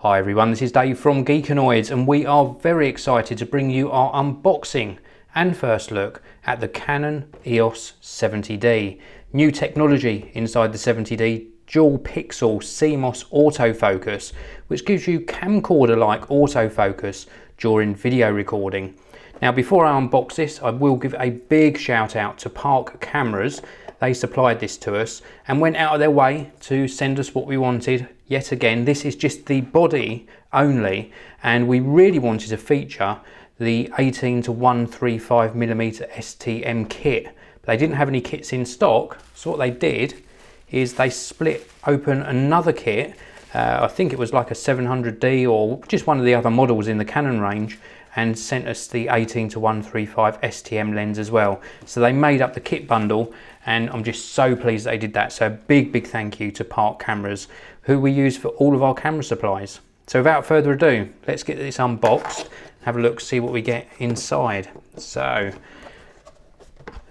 Hi everyone, this is Dave from Geekanoids and we are very excited to bring you our unboxing and first look at the Canon EOS 70D. New technology inside the 70D, Dual Pixel CMOS Autofocus, which gives you camcorder-like autofocus during video recording. Now before I unbox this, I will give a big shout out to Park Cameras. They supplied this to us and went out of their way to send us what we wanted. Yet again, this is just the body only, and we really wanted to feature the 18-135mm STM kit. But they didn't have any kits in stock, so what they did is they split open another kit. I think it was like a 700D or just one of the other models in the Canon range, and sent us the 18-135 STM lens as well. So they made up the kit bundle, and I'm just so pleased they did that. So big thank you to Park Cameras, who we use for all of our camera supplies. So without further ado, let's get this unboxed, have a look, see what we get inside. So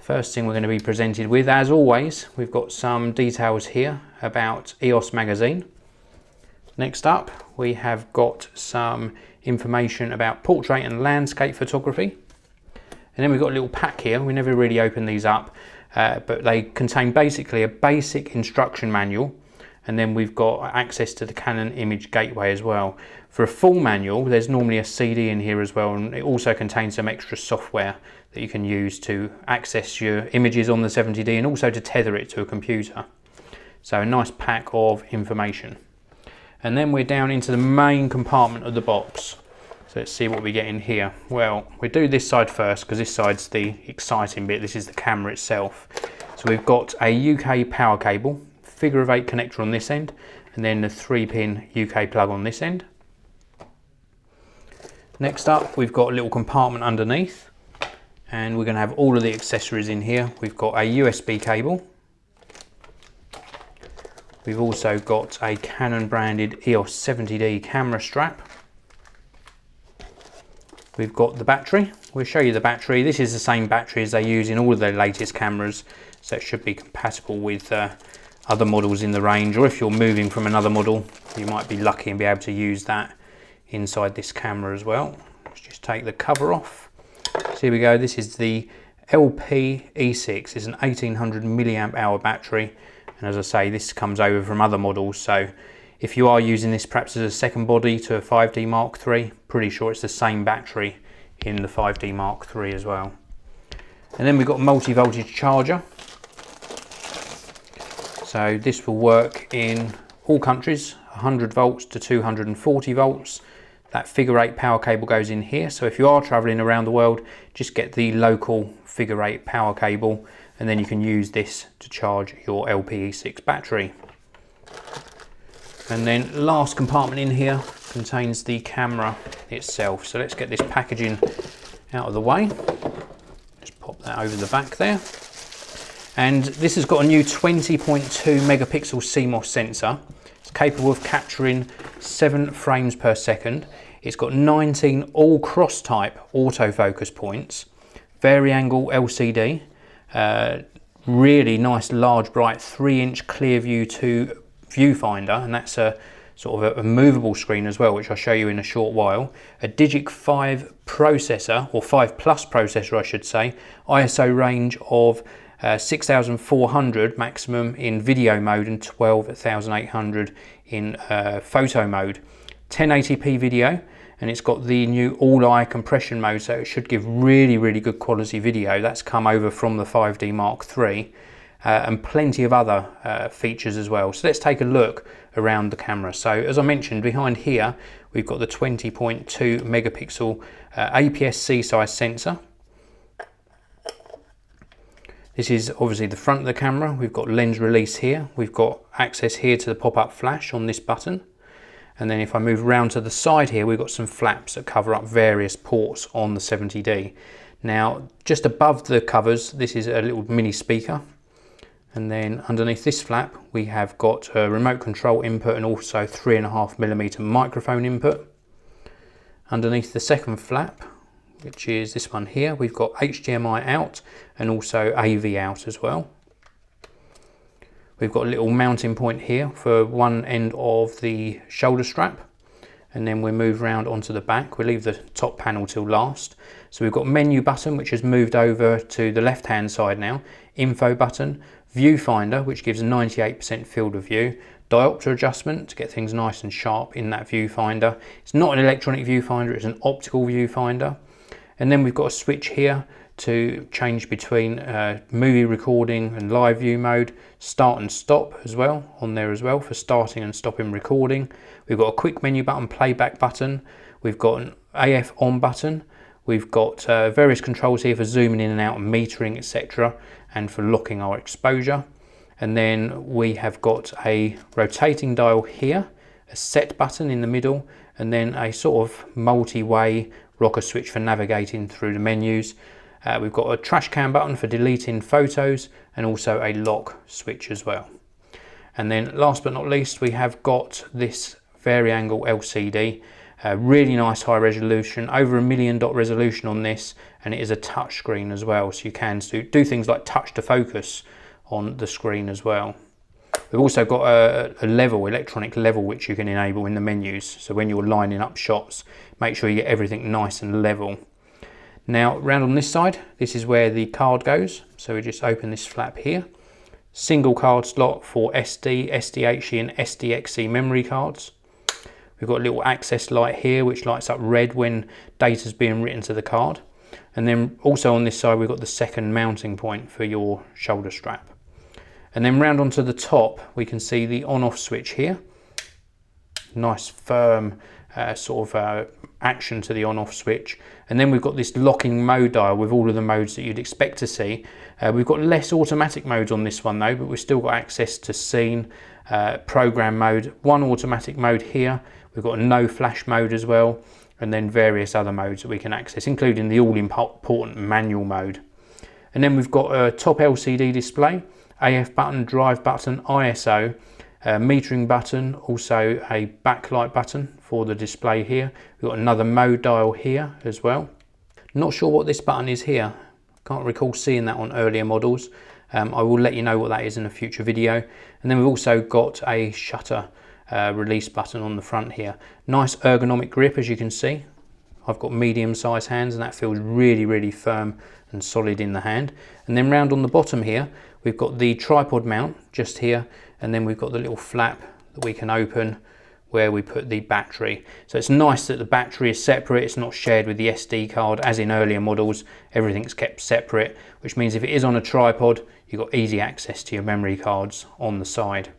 first thing we're going to be presented with, as always, we've got some details here about EOS magazine. Next up, we have got some information about portrait and landscape photography. And then we've got a little pack here. We never really open these up, but they contain basically a basic instruction manual. And then we've got access to the Canon image gateway as well. For a full manual, there's normally a CD in here as well, and it also contains some extra software that you can use to access your images on the 70D and also to tether it to a computer. So a nice pack of information. And then we're down into the main compartment of the box. So let's see what we get in here. Well, we do this side first because this side's the exciting bit. This is the camera itself. So we've got a UK power cable, figure of 8 connector on this end, and then the 3-pin UK plug on this end. Next up, we've got a little compartment underneath, and we're going to have all of the accessories in here. We've got a USB cable. We've also got a Canon branded EOS 70D camera strap. We've got the battery. We'll show you the battery. This is the same battery as they use in all of their latest cameras, so it should be compatible with other models in the range, or if you're moving from another model, you might be lucky and be able to use that inside this camera as well. Let's just take the cover off. So here we go. This is the LP-E6. It's an 1800 milliamp hour battery. And as I say, this comes over from other models, so if you are using this perhaps as a second body to a 5D Mark III, pretty sure it's the same battery in the 5D Mark III as well. And then we've got a multi-voltage charger. So this will work in all countries, 100 volts to 240 volts. That figure 8 power cable goes in here, so if you are traveling around the world, just get the local figure 8 power cable, and then you can use this to charge your LP-E6 battery. And then last compartment in here contains the camera itself. So let's get this packaging out of the way. Just pop that over the back there. And this has got a new 20.2 megapixel CMOS sensor. It's capable of capturing 7 frames per second. It's got 19 all cross type autofocus points, vari-angle LCD, really nice large bright 3-inch clear view 2 viewfinder, and that's a sort of a movable screen as well, which I'll show you in a short while. A Digic 5 processor, or 5 plus processor I should say, ISO range of 6400 maximum in video mode and 12,800 in photo mode. 1080p video, and it's got the new all-eye compression mode, so it should give really good quality video. That's come over from the 5D Mark III, and plenty of other features as well. So let's take a look around the camera. So as I mentioned, behind here we've got the 20.2 megapixel APS-C size sensor. This is obviously the front of the camera. We've got lens release here. We've got access here to the pop-up flash on this button. And then if I move around to the side here, we've got some flaps that cover up various ports on the 70D. Now, just above the covers, this is a little mini speaker. And then underneath this flap, we have got a remote control input and also 3.5mm microphone input. Underneath the second flap, which is this one here, we've got HDMI out and also AV out as well. We've got a little mounting point here for one end of the shoulder strap, and then we move round onto the back. We'll leave the top panel till last. So we've got menu button, which has moved over to the left hand side now, info button, viewfinder, which gives a 98% field of view, diopter adjustment to get things nice and sharp in that viewfinder. It's not an electronic viewfinder, it's an optical viewfinder. And then we've got a switch here to change between movie recording and live view mode, start and stop as well on there as well for starting and stopping recording. We've got a quick menu button, playback button. We've got an AF on button. We've got various controls here for zooming in and out and metering, etc., and for locking our exposure. And then we have got a rotating dial here, a set button in the middle, and then a sort of multi-way rocker switch for navigating through the menus. We've got a trash can button for deleting photos, and also a lock switch as well. And then last but not least, we have got this vari-angle LCD, really nice high resolution, over 1 million dot resolution on this, and it is a touch screen as well, so you can do things like touch to focus on the screen as well. We've also got a level, electronic level, which you can enable in the menus, so when you're lining up shots, make sure you get everything nice and level. Now round on this side, this is where the card goes, so we just open this flap here. Single card slot for SD, SDHC and SDXC memory cards. We've got a little access light here which lights up red when data's being written to the card. And then also on this side we've got the second mounting point for your shoulder strap. And then round onto the top we can see the on-off switch here. Nice firm action to the on-off switch. And then we've got this locking mode dial with all of the modes that you'd expect to see. We've got less automatic modes on this one though, but we've still got access to scene, program mode, one automatic mode here. We've got a no flash mode as well, and then various other modes that we can access, including the all-important manual mode. And then we've got a top LCD display, AF button, drive button, ISO, metering button, also a backlight button for the display here. We've got another mode dial here as well. Not sure what this button is here. Can't recall seeing that on earlier models. I will let you know what that is in a future video. And then we've also got a shutter release button on the front here. Nice ergonomic grip, as you can see. I've got medium-sized hands and that feels really firm and solid in the hand. And then round on the bottom here, we've got the tripod mount just here, and then we've got the little flap that we can open where we put the battery. So it's nice that the battery is separate, it's not shared with the SD card as in earlier models. Everything's kept separate, which means if it is on a tripod, you've got easy access to your memory cards on the side.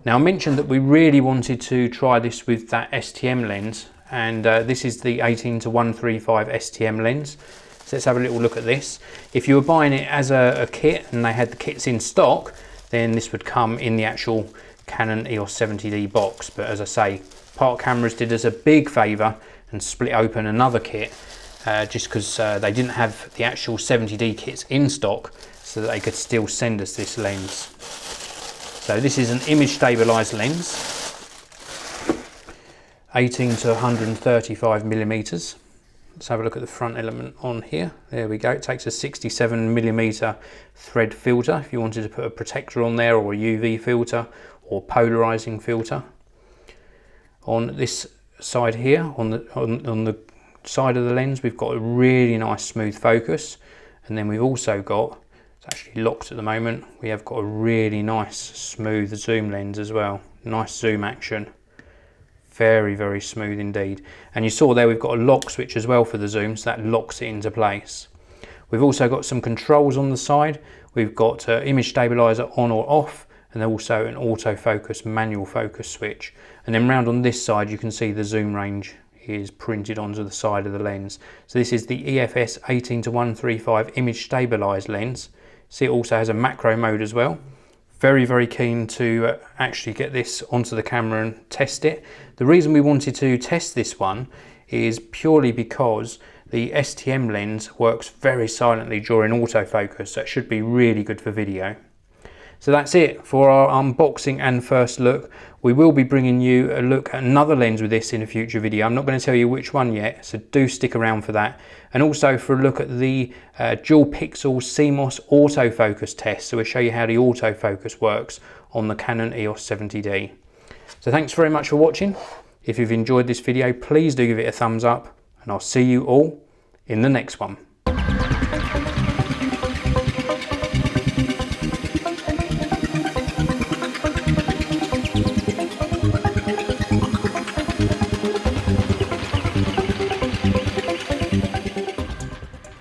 Now I mentioned that we really wanted to try this with that STM lens, and this is the 18-135 STM lens. So let's have a little look at this. If you were buying it as a kit and they had the kits in stock, then this would come in the actual Canon EOS 70D box. But as I say, Park Cameras did us a big favour and split open another kit just because they didn't have the actual 70D kits in stock, so that they could still send us this lens. So this is an image stabilised lens, 18-135mm. Let's have a look at the front element on here. There we go. It takes a 67mm thread filter if you wanted to put a protector on there, or a UV filter or polarizing filter. On this side here, on the side of the lens, we've got a really nice smooth focus, and then we've also got, it's actually locked at the moment, we have got a really nice smooth zoom lens as well. Nice zoom action. Very smooth indeed. And you saw there we've got a lock switch as well for the zoom, so that locks it into place. We've also got some controls on the side. We've got image stabilizer on or off, and also an autofocus manual focus switch. And then round on this side you can see the zoom range is printed onto the side of the lens. So this is the EFS 18-135 image stabilized lens. See, it also has a macro mode as well. Very keen to actually get this onto the camera and test it. The reason we wanted to test this one is purely because the STM lens works very silently during autofocus, so it should be really good for video. So that's it for our unboxing and first look. We will be bringing you a look at another lens with this in a future video. I'm not going to tell you which one yet, so do stick around for that. And also for a look at the Dual Pixel CMOS Autofocus test. So we'll show you how the autofocus works on the Canon EOS 70D. So thanks very much for watching. If you've enjoyed this video, please do give it a thumbs up, and I'll see you all in the next one.